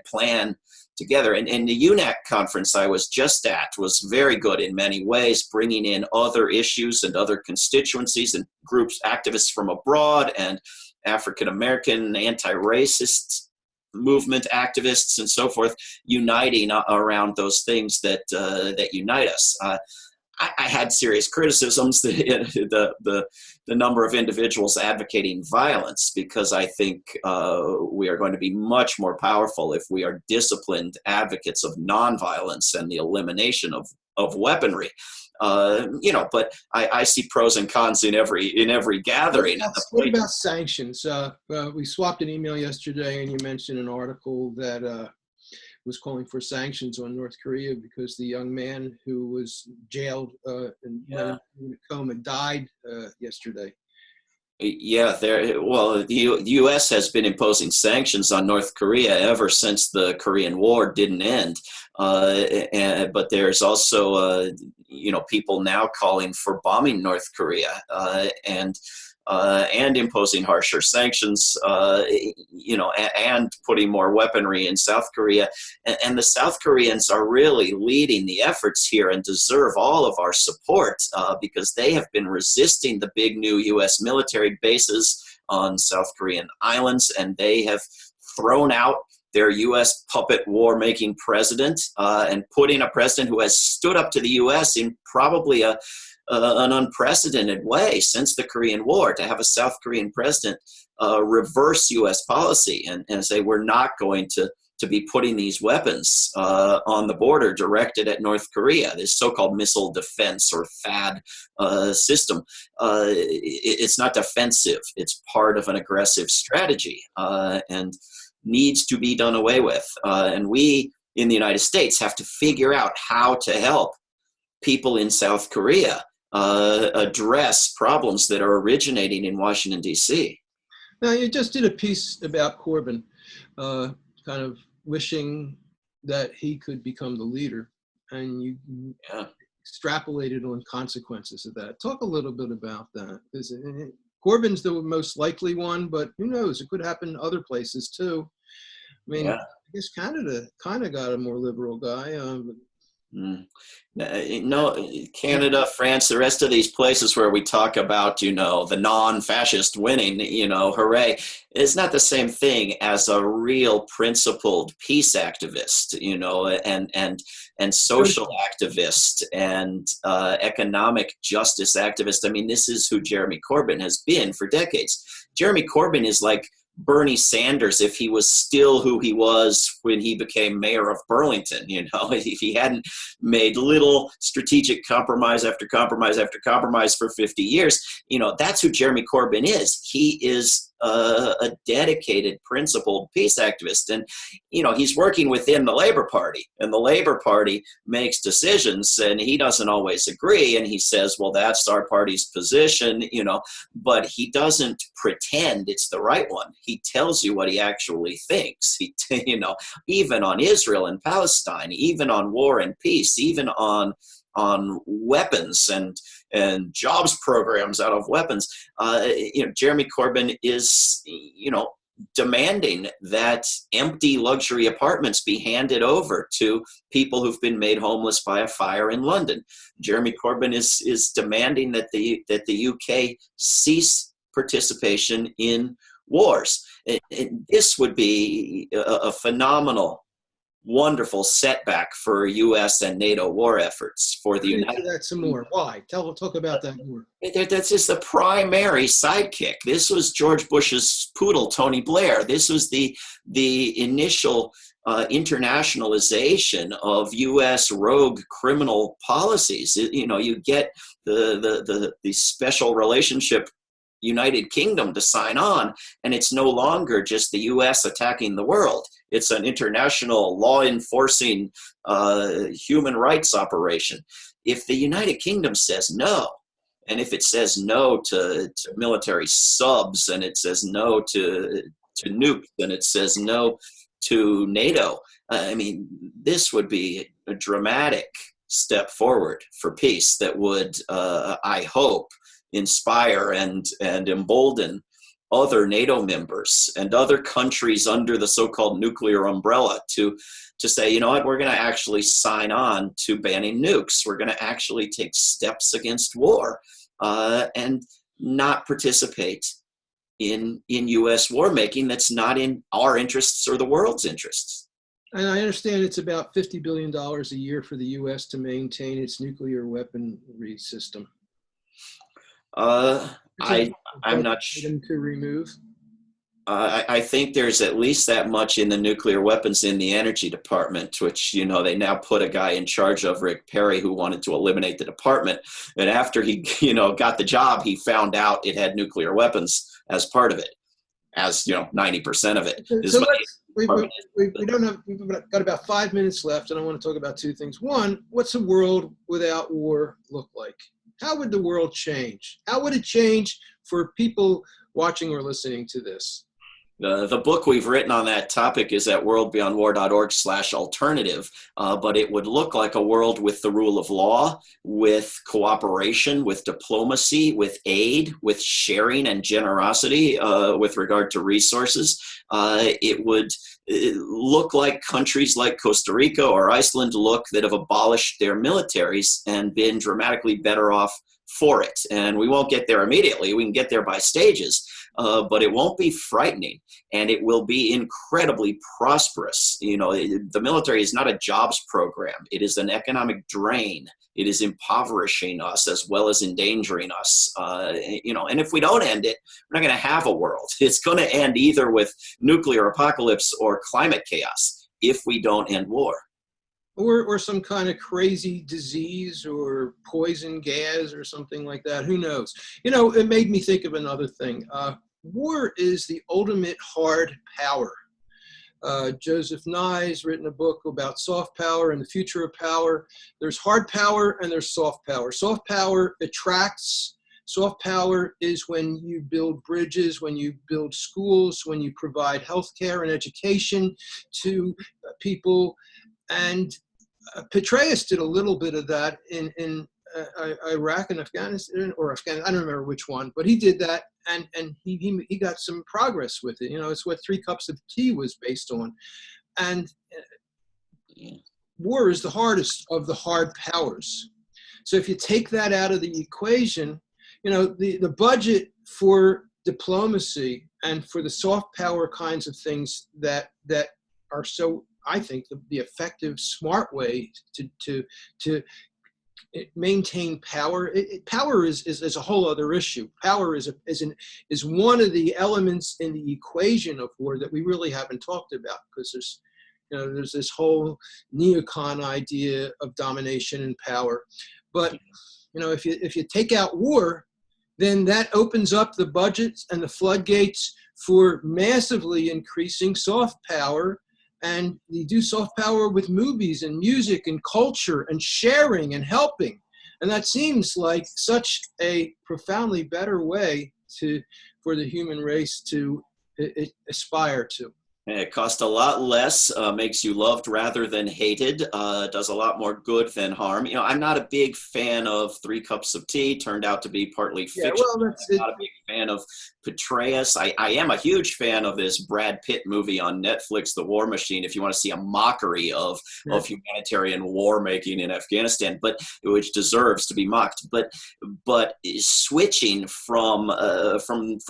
plan together. And the UNAC conference I was just at was very good in many ways, bringing in other issues and other constituencies and groups, activists from abroad and African-American anti-racist movement activists and so forth, uniting around those things that unite us. I had serious criticisms, the number of individuals advocating violence, because I think we are going to be much more powerful if we are disciplined advocates of nonviolence and the elimination of weaponry. But I see pros and cons in every gathering. What about sanctions? We swapped an email yesterday, and you mentioned an article that was calling for sanctions on North Korea because the young man who was jailed in a coma died yesterday. Yeah, the U.S. has been imposing sanctions on North Korea ever since the Korean War didn't end. But there's also, people now calling for bombing North Korea and imposing harsher sanctions, and putting more weaponry in South Korea. And the South Koreans are really leading the efforts here and deserve all of our support because they have been resisting the big new U.S. military bases on South Korean islands, and they have thrown out their U.S. puppet war-making president and put in a president who has stood up to the U.S. in probably an unprecedented way since the Korean War, to have a South Korean president reverse U.S. policy and say we're not going to be putting these weapons on the border directed at North Korea, this so-called missile defense or THAAD system. It's not defensive. It's part of an aggressive strategy and needs to be done away with. And we in the United States have to figure out how to help people in South Korea address problems that are originating in Washington, D.C. Now, you just did a piece about Corbyn, kind of wishing that he could become the leader, and you extrapolated on consequences of that. Talk a little bit about that. Corbyn's the most likely one, but who knows? It could happen in other places too. I mean, I guess Canada kind of got a more liberal guy. Mm. No, Canada, France, the rest of these places where we talk about, the non-fascist winning, hooray, is not the same thing as a real principled peace activist, and social activist and economic justice activist. I mean, this is who Jeremy Corbyn has been for decades. Jeremy Corbyn is like Bernie Sanders if he was still who he was when he became mayor of Burlington. If he hadn't made little strategic compromise after compromise after compromise for 50 years, that's who Jeremy Corbyn is. He is a dedicated, principled peace activist. And, he's working within the Labor Party, and the Labor Party makes decisions, and he doesn't always agree. And he says, well, that's our party's position, but he doesn't pretend it's the right one. He tells you what he actually thinks. Even on Israel and Palestine, even on war and peace, even on weapons and jobs programs out of weapons. Jeremy Corbyn is, demanding that empty luxury apartments be handed over to people who've been made homeless by a fire in London. Jeremy Corbyn is demanding that the UK cease participation in wars. And this would be a phenomenal, wonderful setback for U.S. and NATO war efforts for the United States. That some more. Why? Talk about that more. That's just the primary sidekick. This was George Bush's poodle, Tony Blair. This was the initial internationalization of U.S. rogue criminal policies. You get the special relationship United Kingdom to sign on, and it's no longer just the U.S. attacking the world. It's an international law enforcing human rights operation. If the United Kingdom says no, and if it says no to military subs, and it says no to nukes, and it says no to NATO, this would be a dramatic step forward for peace that would, I hope, inspire and embolden other NATO members and other countries under the so-called nuclear umbrella to say, you know what, we're going to actually sign on to banning nukes. We're going to actually take steps against war and not participate in U.S. war making that's not in our interests or the world's interests. And I understand it's about $50 billion a year for the U.S. to maintain its nuclear weaponry system. I'm not sure. To remove. I think there's at least that much in the nuclear weapons in the Energy Department, which, they now put a guy in charge of, Rick Perry, who wanted to eliminate the department. And after he, got the job, he found out it had nuclear weapons as part of it, as, 90% of it. So we've got about 5 minutes left, and I want to talk about two things. One, what's a world without war look like? How would the world change? How would it change for people watching or listening to this? The book we've written on that topic is at worldbeyondwar.org/alternative, but it would look like a world with the rule of law, with cooperation, with diplomacy, with aid, with sharing and generosity with regard to resources. It would look like countries like Costa Rica or Iceland look that have abolished their militaries and been dramatically better off for it. And we won't get there immediately. We can get there by stages, but it won't be frightening, and it will be incredibly prosperous. The military is not a jobs program. It is an economic drain. It is impoverishing us as well as endangering us. And if we don't end it, we're not going to have a world. It's going to end either with nuclear apocalypse or climate chaos if we don't end war. Or some kind of crazy disease or poison gas or something like that. Who knows? It made me think of another thing. War is the ultimate hard power. Joseph Nye's written a book about soft power and the future of power. There's hard power and there's soft power. Soft power attracts. Soft power is when you build bridges, when you build schools, when you provide healthcare and education to people. And Petraeus did a little bit of that in Iraq and Afghanistan, I don't remember which one, but he did that, and he got some progress with it. It's what 3 Cups of Tea was based on. And war is the hardest of the hard powers. So if you take that out of the equation, the budget for diplomacy and for the soft power kinds of things that are so, I think, the effective, smart way to maintain power. Power is a whole other issue. Power is one of the elements in the equation of war that we really haven't talked about, because there's this whole neocon idea of domination and power. But if you take out war, then that opens up the budgets and the floodgates for massively increasing soft power. And you do soft power with movies and music and culture and sharing and helping. And that seems like such a profoundly better way for the human race to aspire to. It costs a lot less, makes you loved rather than hated, does a lot more good than harm. I'm not a big fan of 3 Cups of Tea, turned out to be partly fiction. Yeah, well, I'm not a big fan of Petraeus. I am a huge fan of this Brad Pitt movie on Netflix, The War Machine, if you want to see a mockery of humanitarian war making in Afghanistan, but which deserves to be mocked. But switching from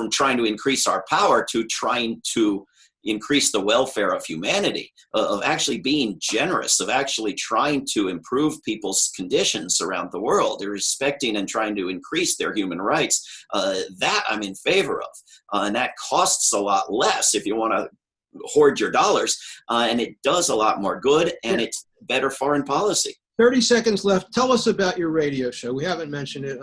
trying to increase our power to trying to increase the welfare of humanity, of actually being generous, of actually trying to improve people's conditions around the world, respecting and trying to increase their human rights, that I'm in favor of. And that costs a lot less if you want to hoard your dollars, and it does a lot more good, and it's better foreign policy. 30 seconds left. Tell us about your radio show. We haven't mentioned it.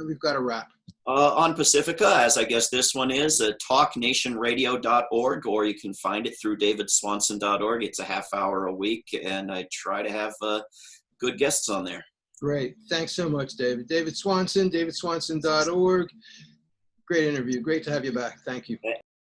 We've got to wrap. On Pacifica, as I guess this one is, talknationradio.org, or you can find it through davidswanson.org. It's a half hour a week, and I try to have good guests on there. Great. Thanks so much, David. David Swanson, davidswanson.org. Great interview. Great to have you back. Thank you.